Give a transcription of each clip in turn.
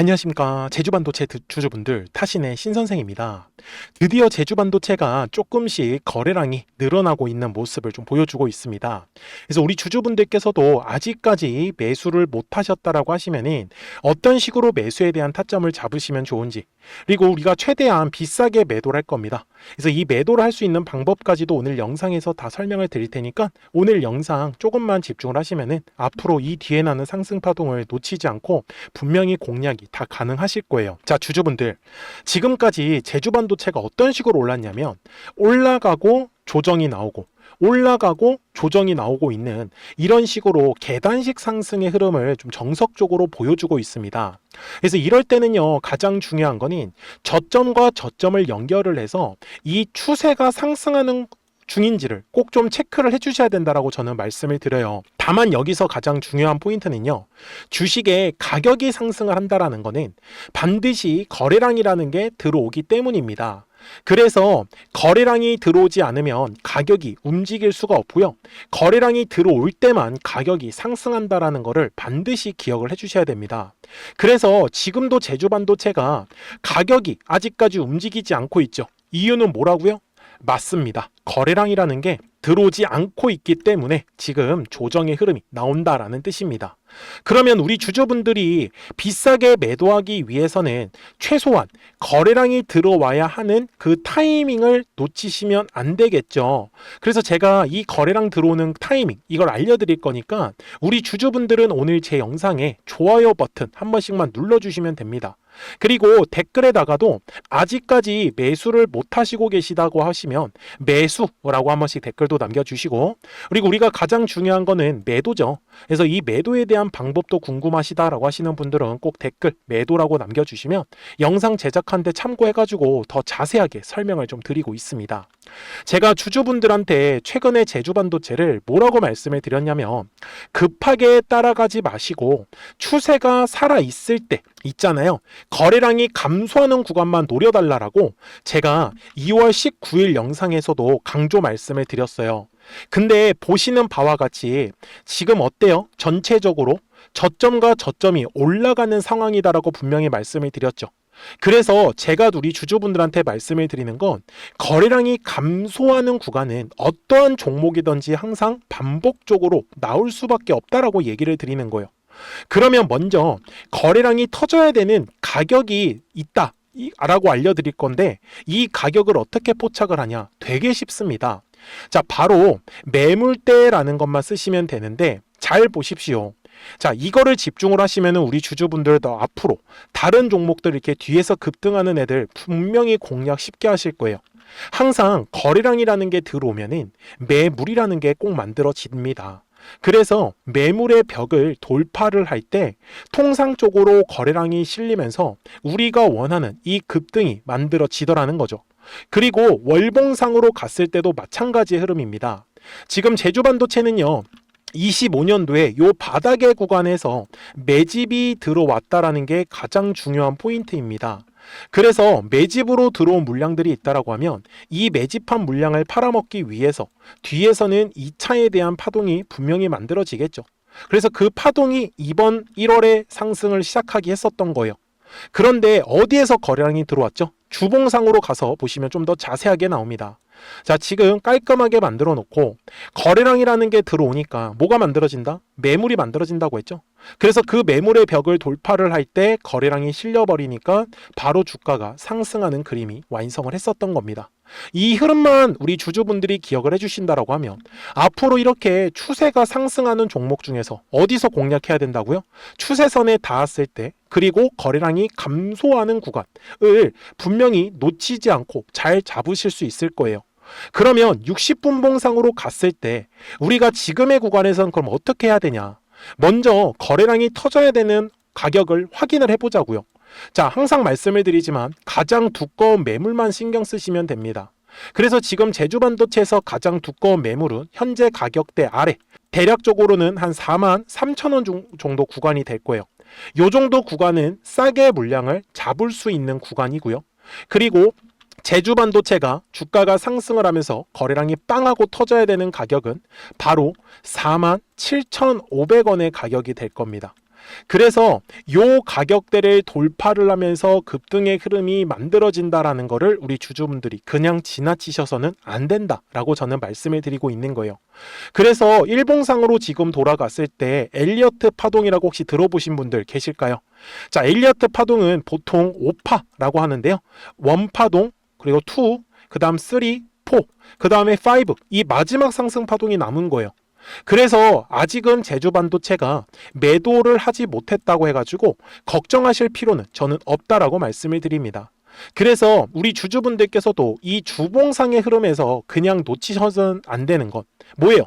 안녕하십니까. 제주반도체 주주분들, 타신의 신선생입니다. 드디어 제주반도체가 조금씩 거래량이 늘어나고 있는 모습을 좀 보여주고 있습니다. 그래서 우리 주주분들께서도 아직까지 매수를 못 하셨다라고 하시면은 어떤 식으로 매수에 대한 타점을 잡으시면 좋은지, 그리고 우리가 최대한 비싸게 매도를 할 겁니다. 그래서 이 매도를 할 수 있는 방법까지도 오늘 영상에서 다 설명을 드릴 테니까 오늘 영상 조금만 집중을 하시면은 앞으로 이 뒤에 나는 상승 파동을 놓치지 않고 분명히 공략이 다 가능하실 거예요. 자, 주주분들, 지금까지 제주반도체가 어떤 식으로 올랐냐면 올라가고 조정이 나오고 올라가고 조정이 나오고 있는 이런 식으로 계단식 상승의 흐름을 좀 정석적으로 보여주고 있습니다. 그래서 이럴 때는요, 가장 중요한 거는 저점과 저점을 연결을 해서 이 추세가 상승하는 중인지를 꼭 좀 체크를 해주셔야 된다라고 저는 말씀을 드려요. 다만 여기서 가장 중요한 포인트는요, 주식의 가격이 상승을 한다라는 거는 반드시 거래량이라는 게 들어오기 때문입니다. 그래서 거래량이 들어오지 않으면 가격이 움직일 수가 없고요. 거래량이 들어올 때만 가격이 상승한다라는 것을 반드시 기억을 해주셔야 됩니다. 그래서 지금도 제주반도체가 가격이 아직까지 움직이지 않고 있죠. 이유는 뭐라고요? 맞습니다. 거래량이라는 게 들어오지 않고 있기 때문에 지금 조정의 흐름이 나온다라는 뜻입니다. 그러면 우리 주주분들이 비싸게 매도하기 위해서는 최소한 거래량이 들어와야 하는 그 타이밍을 놓치시면 안 되겠죠. 그래서 제가 이 거래량 들어오는 타이밍 이걸 알려드릴 거니까 우리 주주분들은 오늘 제 영상에 좋아요 버튼 한 번씩만 눌러주시면 됩니다. 그리고 댓글에다가도 아직까지 매수를 못 하시고 계시다고 하시면 매수라고 한 번씩 댓글도 남겨주시고, 그리고 우리가 가장 중요한 거는 매도죠. 그래서 이 매도에 대한 방법도 궁금하시다라고 하시는 분들은 꼭 댓글 매도라고 남겨주시면 영상 제작하는데 참고해가지고 더 자세하게 설명을 좀 드리고 있습니다. 제가 주주분들한테 최근에 제주반도체를 뭐라고 말씀을 드렸냐면 급하게 따라가지 마시고 추세가 살아있을 때 있잖아요. 거래량이 감소하는 구간만 노려달라고 제가 2월 19일 영상에서도 강조 말씀을 드렸어요. 근데 보시는 바와 같이 지금 어때요? 전체적으로 저점과 저점이 올라가는 상황이다라고 분명히 말씀을 드렸죠. 그래서 제가 우리 주주분들한테 말씀을 드리는 건 거래량이 감소하는 구간은 어떠한 종목이든지 항상 반복적으로 나올 수밖에 없다라고 얘기를 드리는 거예요. 그러면 먼저 거래량이 터져야 되는 가격이 있다 라고 알려드릴 건데 이 가격을 어떻게 포착을 하냐? 되게 쉽습니다. 자, 바로 매물대라는 것만 쓰시면 되는데 잘 보십시오. 자, 이거를 집중을 하시면 우리 주주분들도 앞으로 다른 종목들 이렇게 뒤에서 급등하는 애들 분명히 공략 쉽게 하실 거예요. 항상 거래량이라는 게 들어오면은 매물이라는 게 꼭 만들어집니다. 그래서 매물의 벽을 돌파를 할 때 통상적으로 거래량이 실리면서 우리가 원하는 이 급등이 만들어지더라는 거죠. 그리고 월봉상으로 갔을 때도 마찬가지의 흐름입니다. 지금 제주반도체는요, 25년도에 요 바닥의 구간에서 매집이 들어왔다라는 게 가장 중요한 포인트입니다. 그래서 매집으로 들어온 물량들이 있다라고 하면 이 매집한 물량을 팔아먹기 위해서 뒤에서는 2차에 대한 파동이 분명히 만들어지겠죠. 그래서 그 파동이 이번 1월에 상승을 시작하기 했었던 거예요. 그런데 어디에서 거래량이 들어왔죠? 주봉상으로 가서 보시면 좀 더 자세하게 나옵니다. 자, 지금 깔끔하게 만들어 놓고 거래량이라는 게 들어오니까 뭐가 만들어진다? 매물이 만들어진다고 했죠. 그래서 그 매물의 벽을 돌파를 할 때 거래량이 실려버리니까 바로 주가가 상승하는 그림이 완성을 했었던 겁니다. 이 흐름만 우리 주주분들이 기억을 해주신다라고 하면 앞으로 이렇게 추세가 상승하는 종목 중에서 어디서 공략해야 된다고요? 추세선에 닿았을 때, 그리고 거래량이 감소하는 구간을 분명히 놓치지 않고 잘 잡으실 수 있을 거예요. 그러면 60분봉상으로 갔을 때 우리가 지금의 구간에선 그럼 어떻게 해야 되냐? 먼저 거래량이 터져야 되는 가격을 확인을 해보자고요. 자, 항상 말씀을 드리지만 가장 두꺼운 매물만 신경 쓰시면 됩니다. 그래서 지금 제주반도체에서 가장 두꺼운 매물은 현재 가격대 아래, 대략적으로는 한 43,000원 정도 구간이 될 거예요. 이 정도 구간은 싸게 물량을 잡을 수 있는 구간이고요. 그리고 제주반도체가 주가가 상승을 하면서 거래량이 빵하고 터져야 되는 가격은 바로 47,500원의 가격이 될 겁니다. 그래서 요 가격대를 돌파를 하면서 급등의 흐름이 만들어진다라는 거를 우리 주주분들이 그냥 지나치셔서는 안 된다라고 저는 말씀을 드리고 있는 거예요. 그래서 일봉상으로 지금 돌아갔을 때 엘리어트 파동이라고 혹시 들어보신 분들 계실까요? 자, 엘리어트 파동은 보통 5파라고 하는데요. 1파동, 그리고 2, 그 다음 3, 4, 그 다음에 5, 이 마지막 상승 파동이 남은 거예요. 그래서 아직은 제주반도체가 매도를 하지 못했다고 해가지고 걱정하실 필요는 저는 없다라고 말씀을 드립니다. 그래서 우리 주주분들께서도 이 주봉상의 흐름에서 그냥 놓치셔서는 안 되는 건 뭐예요?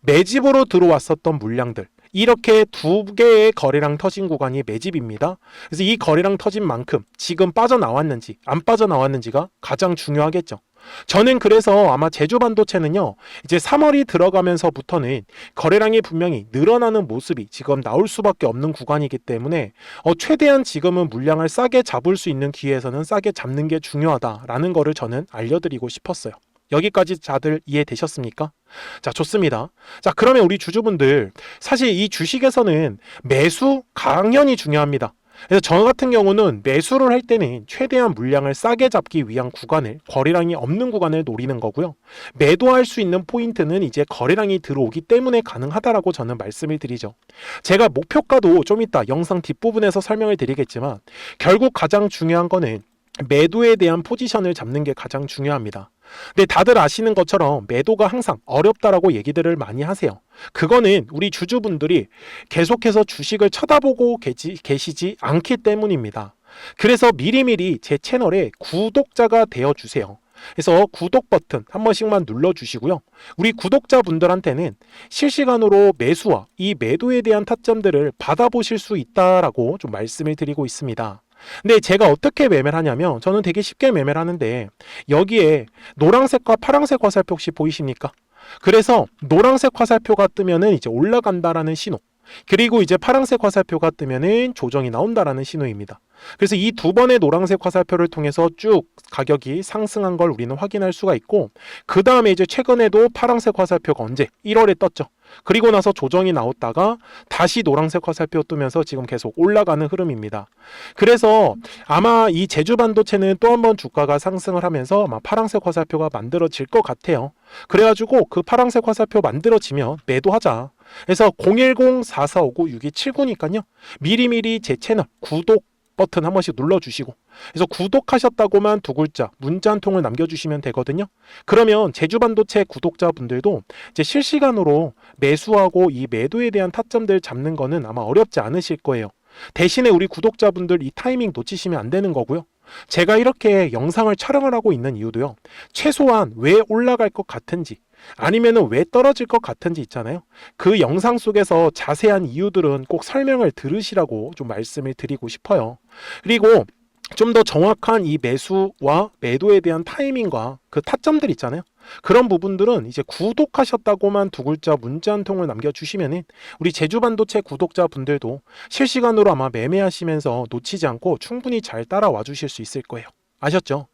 매집으로 들어왔었던 물량들, 이렇게 두 개의 거래량 터진 구간이 매집입니다. 그래서 이 거래량 터진 만큼 지금 빠져나왔는지 안 빠져나왔는지가 가장 중요하겠죠. 저는 그래서 아마 제주반도체는요, 이제 3월이 들어가면서부터는 거래량이 분명히 늘어나는 모습이 지금 나올 수밖에 없는 구간이기 때문에 최대한 지금은 물량을 싸게 잡을 수 있는 기회에서는 싸게 잡는 게 중요하다라는 거를 저는 알려드리고 싶었어요. 여기까지 다들 이해되셨습니까? 자, 좋습니다. 자, 그러면 우리 주주분들, 사실 이 주식에서는 매수 강연이 중요합니다. 그래서 저 같은 경우는 매수를 할 때는 최대한 물량을 싸게 잡기 위한 구간을, 거래량이 없는 구간을 노리는 거고요. 매도할 수 있는 포인트는 이제 거래량이 들어오기 때문에 가능하다라고 저는 말씀을 드리죠. 제가 목표가도 좀 이따 영상 뒷부분에서 설명을 드리겠지만, 결국 가장 중요한 거는 매도에 대한 포지션을 잡는 게 가장 중요합니다. 근데 다들 아시는 것처럼 매도가 항상 어렵다라고 얘기들을 많이 하세요. 그거는 우리 주주분들이 계속해서 주식을 쳐다보고 계시지 않기 때문입니다. 그래서 미리미리 제 채널에 구독자가 되어주세요. 그래서 구독 버튼 한 번씩만 눌러주시고요. 우리 구독자분들한테는 실시간으로 매수와 이 매도에 대한 타점들을 받아보실 수 있다라고 좀 말씀을 드리고 있습니다. 근데 제가 어떻게 매매를 하냐면, 저는 되게 쉽게 매매를 하는데, 여기에 노란색과 파란색 화살표 혹시 보이십니까? 그래서 노란색 화살표가 뜨면은 이제 올라간다라는 신호, 그리고 이제 파란색 화살표가 뜨면은 조정이 나온다라는 신호입니다. 그래서 이 두 번의 노란색 화살표를 통해서 쭉 가격이 상승한 걸 우리는 확인할 수가 있고, 그 다음에 이제 최근에도 파란색 화살표가 언제 1월에 떴죠. 그리고 나서 조정이 나왔다가 다시 노란색 화살표 뜨면서 지금 계속 올라가는 흐름입니다. 그래서 아마 이 제주반도체는 또 한 번 주가가 상승을 하면서 아마 파란색 화살표가 만들어질 것 같아요. 그래가지고 그 파란색 화살표 만들어지면 매도하자. 그래서 010-4459-6279니까요. 미리미리 제 채널 구독 버튼 한 번씩 눌러주시고, 그래서 구독하셨다고만 두 글자 문자 한 통을 남겨주시면 되거든요. 그러면 제주반도체 구독자분들도 이제 실시간으로 매수하고 이 매도에 대한 타점들 잡는 거는 아마 어렵지 않으실 거예요. 대신에 우리 구독자분들 이 타이밍 놓치시면 안 되는 거고요. 제가 이렇게 영상을 촬영을 하고 있는 이유도요, 최소한 왜 올라갈 것 같은지, 아니면은 왜 떨어질 것 같은지 있잖아요. 그 영상 속에서 자세한 이유들은 꼭 설명을 들으시라고 좀 말씀을 드리고 싶어요. 그리고 좀 더 정확한 이 매수와 매도에 대한 타이밍과 그 타점들 있잖아요. 그런 부분들은 이제 구독하셨다고만 두 글자 문자 한 통을 남겨주시면은 우리 제주반도체 구독자분들도 실시간으로 아마 매매하시면서 놓치지 않고 충분히 잘 따라와 주실 수 있을 거예요. 아셨죠?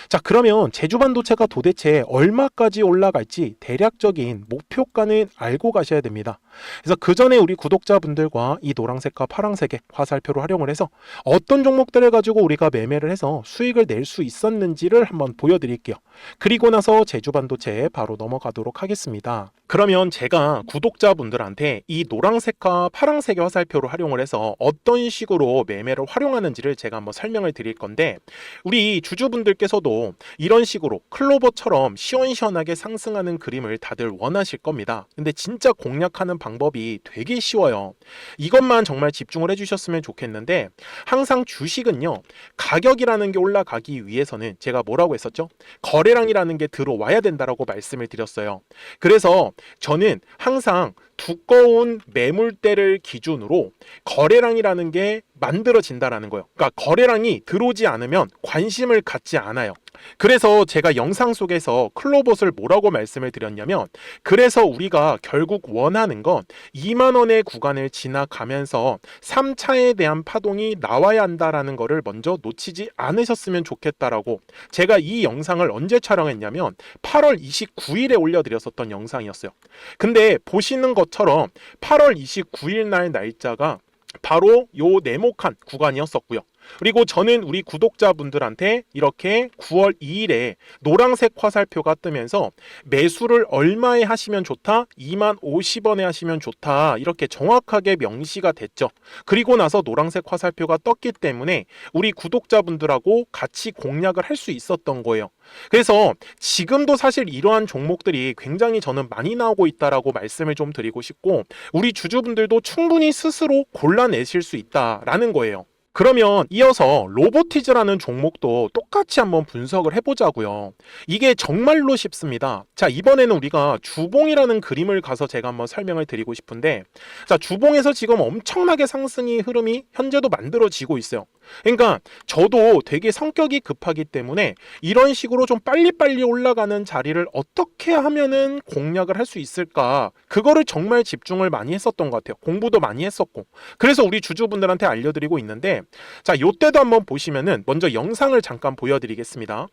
자, 그러면 제주반도체가 도대체 얼마까지 올라갈지 대략적인 목표가는 알고 가셔야 됩니다. 그래서 그 전에 우리 구독자분들과 이 노란색과 파란색의 화살표를 활용을 해서 어떤 종목들을 가지고 우리가 매매를 해서 수익을 낼 수 있었는지를 한번 보여드릴게요. 그리고 나서 제주반도체에 바로 넘어가도록 하겠습니다. 그러면 제가 구독자분들한테 이 노란색과 파란색의 화살표를 활용을 해서 어떤 식으로 매매를 활용하는지를 제가 한번 설명을 드릴 건데, 우리 주주분들께서도 이런 식으로 클로버처럼 시원시원하게 상승하는 그림을 다들 원하실 겁니다. 근데 진짜 공략하는 방법이 되게 쉬워요. 이것만 정말 집중을 해주셨으면 좋겠는데, 항상 주식은요, 가격이라는 게 올라가기 위해서는 제가 뭐라고 했었죠? 거래량이라는 게 들어와야 된다라고 말씀을 드렸어요. 그래서 저는 항상 두꺼운 매물대를 기준으로 거래량이라는 게 만들어진다라는 거예요. 그러니까 거래량이 들어오지 않으면 관심을 갖지 않아요. 그래서 제가 영상 속에서 클로봇을 뭐라고 말씀을 드렸냐면, 그래서 우리가 결국 원하는 건 2만 원의 구간을 지나가면서 3차에 대한 파동이 나와야 한다라는 거를 먼저 놓치지 않으셨으면 좋겠다라고, 제가 이 영상을 언제 촬영했냐면 8월 29일에 올려드렸었던 영상이었어요. 근데 보시는 것처럼 8월 29일 날 날짜가 바로 요 네모칸 구간이었었고요. 그리고 저는 우리 구독자분들한테 이렇게 9월 2일에 노란색 화살표가 뜨면서 매수를 얼마에 하시면 좋다? 20,050원에 하시면 좋다. 이렇게 정확하게 명시가 됐죠. 그리고 나서 노란색 화살표가 떴기 때문에 우리 구독자분들하고 같이 공략을 할 수 있었던 거예요. 그래서 지금도 사실 이러한 종목들이 굉장히 저는 많이 나오고 있다라고 말씀을 좀 드리고 싶고, 우리 주주분들도 충분히 스스로 골라내실 수 있다라는 거예요. 그러면 이어서 로보티즈라는 종목도 똑같이 한번 분석을 해보자고요. 이게 정말로 쉽습니다. 자, 이번에는 우리가 주봉이라는 그림을 가서 제가 한번 설명을 드리고 싶은데, 자, 주봉에서 지금 엄청나게 상승의 흐름이 현재도 만들어지고 있어요. 그러니까 저도 되게 성격이 급하기 때문에 이런 식으로 좀 빨리빨리 올라가는 자리를 어떻게 하면은 공략을 할 수 있을까, 그거를 정말 집중을 많이 했었던 것 같아요. 공부도 많이 했었고. 그래서 우리 주주분들한테 알려드리고 있는데, 자, 요때도 한번 보시면은 먼저 영상을 잠깐 보여드리겠습니다.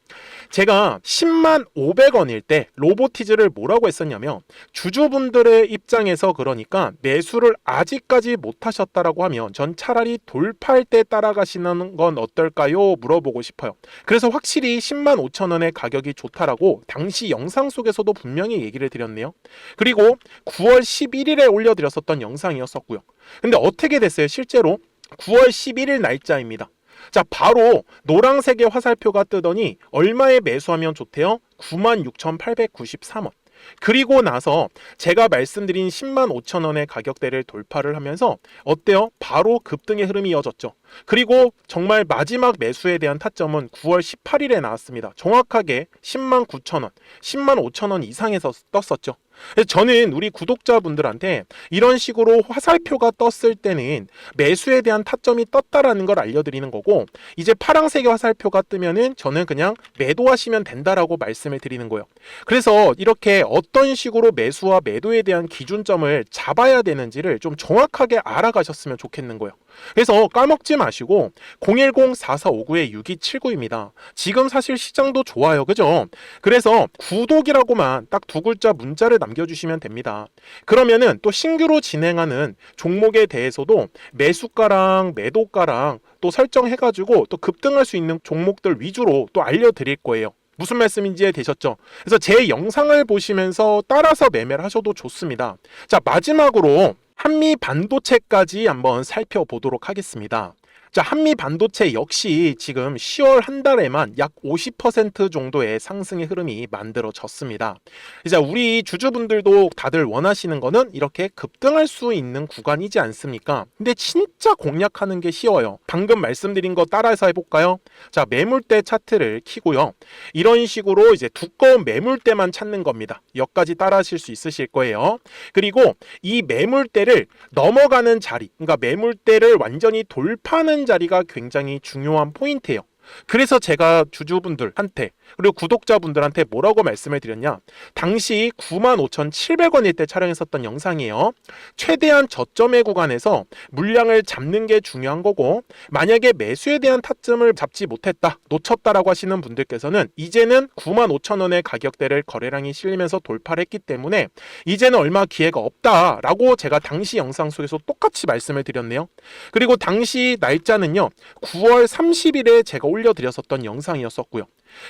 제가 105,000원일 때 로보티즈를 뭐라고 했었냐면, 주주분들의 입장에서 그러니까 매수를 아직까지 못 하셨다라고 하면 전 차라리 돌파할 때 따라가시는 건 어떨까요? 물어보고 싶어요. 그래서 확실히 105,000원의 가격이 좋다라고 당시 영상 속에서도 분명히 얘기를 드렸네요. 그리고 9월 11일에 올려드렸었던 영상이었었고요. 근데 어떻게 됐어요? 실제로 9월 11일 날짜입니다. 자, 바로 노란색의 화살표가 뜨더니 얼마에 매수하면 좋대요? 96,893원. 그리고 나서 제가 말씀드린 105,000원의 가격대를 돌파를 하면서 어때요? 바로 급등의 흐름이 이어졌죠. 그리고 정말 마지막 매수에 대한 타점은 9월 18일에 나왔습니다. 정확하게 109,000원, 105,000원 이상에서 떴었죠. 저는 우리 구독자분들한테 이런 식으로 화살표가 떴을 때는 매수에 대한 타점이 떴다라는 걸 알려드리는 거고, 이제 파란색의 화살표가 뜨면은 저는 그냥 매도하시면 된다라고 말씀을 드리는 거예요. 그래서 이렇게 어떤 식으로 매수와 매도에 대한 기준점을 잡아야 되는지를 좀 정확하게 알아가셨으면 좋겠는 거예요. 그래서 까먹지 마시고 010-4459-6279입니다. 지금 사실 시장도 좋아요, 그죠? 그래서 구독이라고만 딱 두 글자 문자를 남겨주시면 됩니다. 그러면은 또 신규로 진행하는 종목에 대해서도 매수가랑 매도가랑 또 설정해가지고 또 급등할 수 있는 종목들 위주로 또 알려드릴 거예요. 무슨 말씀인지 되셨죠? 그래서 제 영상을 보시면서 따라서 매매를 하셔도 좋습니다. 자, 마지막으로 한미 반도체까지 한번 살펴보도록 하겠습니다. 자, 한미 반도체 역시 지금 10월 한 달에만 약 50% 정도의 상승의 흐름이 만들어졌습니다. 이제 우리 주주분들도 다들 원하시는 거는 이렇게 급등할 수 있는 구간이지 않습니까? 근데 진짜 공략하는 게 쉬워요. 방금 말씀드린 거 따라서 해볼까요? 자, 매물대 차트를 키고요. 이런 식으로 이제 두꺼운 매물대만 찾는 겁니다. 여기까지 따라 하실 수 있으실 거예요. 그리고 이 매물대를 넘어가는 자리, 그러니까 매물대를 완전히 돌파하는 자리가 굉장히 중요한 포인트예요. 그래서 제가 주주분들한테 그리고 구독자분들한테 뭐라고 말씀을 드렸냐, 당시 95,700원일 때 촬영했었던 영상이에요. 최대한 저점의 구간에서 물량을 잡는 게 중요한 거고, 만약에 매수에 대한 타점을 잡지 못했다, 놓쳤다라고 하시는 분들께서는 이제는 95,000원의 가격대를 거래량이 실리면서 돌파를 했기 때문에 이제는 얼마 기회가 없다라고 제가 당시 영상 속에서 똑같이 말씀을 드렸네요. 그리고 당시 날짜는요, 9월 30일에 제가 올려드렸었던 영상이었었고요.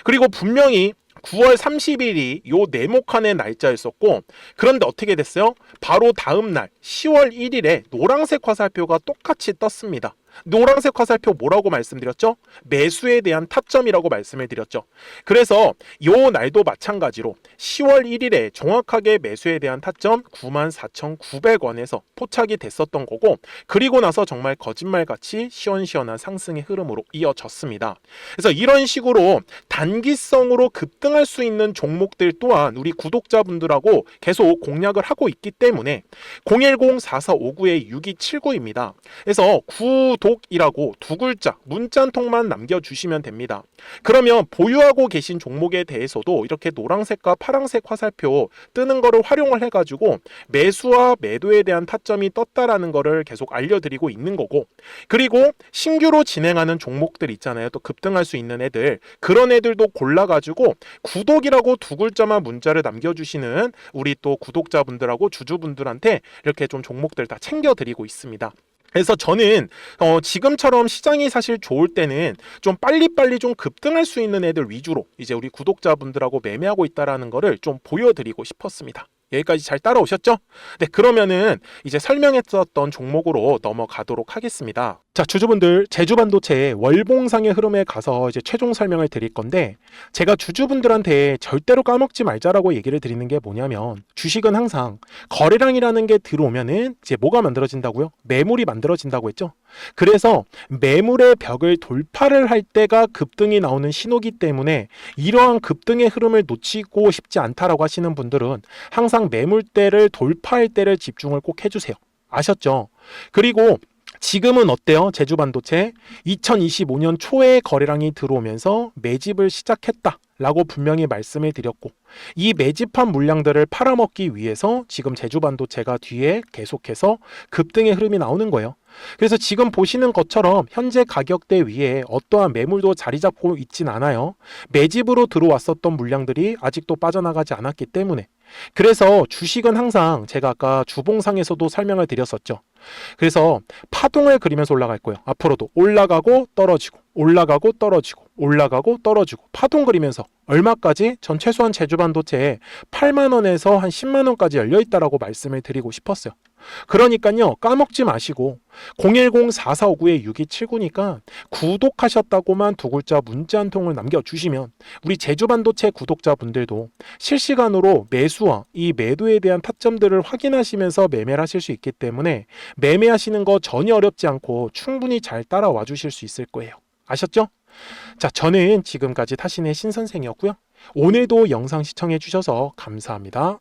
그리고 분명히 9월 30일이 요 네모칸의 날짜였었고, 그런데 어떻게 됐어요? 바로 다음 날 10월 1일에 노란색 화살표가 똑같이 떴습니다. 노란색 화살표 뭐라고 말씀드렸죠? 매수에 대한 타점이라고 말씀을 드렸죠. 그래서 요 날도 마찬가지로 10월 1일에 정확하게 매수에 대한 타점 94,900원에서 포착이 됐었던 거고, 그리고 나서 정말 거짓말같이 시원시원한 상승의 흐름으로 이어졌습니다. 그래서 이런 식으로 단기성으로 급등할 수 있는 종목들 또한 우리 구독자분들하고 계속 공략을 하고 있기 때문에 010-4459-6279입니다. 그래서 구독이라고 두 글자 문자 한 통만 남겨주시면 됩니다. 그러면 보유하고 계신 종목에 대해서도 이렇게 노란색과 파란색 화살표 뜨는 거를 활용을 해가지고 매수와 매도에 대한 타점이 떴다라는 거를 계속 알려드리고 있는 거고, 그리고 신규로 진행하는 종목들 있잖아요. 또 급등할 수 있는 애들, 그런 애들도 골라가지고 구독이라고 두 글자만 문자를 남겨주시는 우리 또 구독자분들하고 주주분들한테 이렇게 좀 종목들 다 챙겨드리고 있습니다. 그래서 저는 지금처럼 시장이 사실 좋을 때는 좀 빨리빨리 좀 급등할 수 있는 애들 위주로 이제 우리 구독자분들하고 매매하고 있다라는 거를 좀 보여드리고 싶었습니다. 여기까지 잘 따라오셨죠? 네, 그러면은 이제 설명했었던 종목으로 넘어가도록 하겠습니다. 자, 주주분들, 제주반도체의 월봉상의 흐름에 가서 이제 최종 설명을 드릴 건데, 제가 주주분들한테 절대로 까먹지 말자라고 얘기를 드리는 게 뭐냐면, 주식은 항상 거래량이라는 게 들어오면은 이제 뭐가 만들어진다고요? 매물이 만들어진다고 했죠? 그래서 매물의 벽을 돌파를 할 때가 급등이 나오는 신호기 때문에 이러한 급등의 흐름을 놓치고 싶지 않다라고 하시는 분들은 항상 매물대를 돌파할 때를 집중을 꼭 해주세요. 아셨죠? 그리고 지금은 어때요? 제주반도체 2025년 초에 거래량이 들어오면서 매집을 시작했다 라고 분명히 말씀을 드렸고, 이 매집한 물량들을 팔아먹기 위해서 지금 제주반도체가 뒤에 계속해서 급등의 흐름이 나오는 거예요. 그래서 지금 보시는 것처럼 현재 가격대 위에 어떠한 매물도 자리 잡고 있진 않아요. 매집으로 들어왔었던 물량들이 아직도 빠져나가지 않았기 때문에. 그래서 주식은 항상 제가 아까 주봉상에서도 설명을 드렸었죠. 그래서 파동을 그리면서 올라갈 거예요. 앞으로도 올라가고 떨어지고 올라가고 떨어지고 올라가고 떨어지고 파동 그리면서 얼마까지? 전 최소한 제주반도체에 8만 원에서 한 10만 원까지 열려 있다라고 말씀을 드리고 싶었어요. 그러니까요, 까먹지 마시고 010-4459-6279니까 구독하셨다고만 두 글자 문자 한 통을 남겨주시면 우리 제주반도체 구독자분들도 실시간으로 매수와 이 매도에 대한 타점들을 확인하시면서 매매를 하실 수 있기 때문에 매매하시는 거 전혀 어렵지 않고 충분히 잘 따라와 주실 수 있을 거예요. 아셨죠? 자, 저는 지금까지 타신의 신선생이었고요. 오늘도 영상 시청해 주셔서 감사합니다.